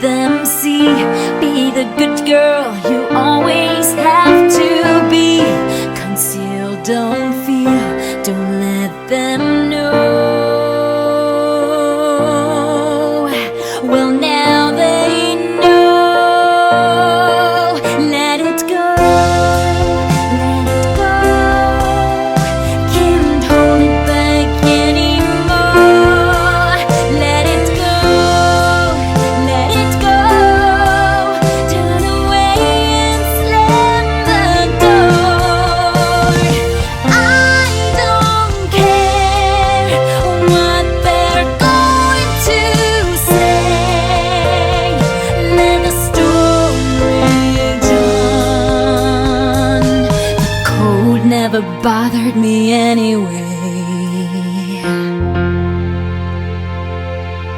them see. Be the good girl you always have to be. Conceal, don't fear, don't let them know. Well, now they know. Let it go, let it go. Can't hold it back anymore. Let it go, let it go. Turn away and slam the door. I don't care what they're going to say. Let the story rage on. The cold never bothered me anyway.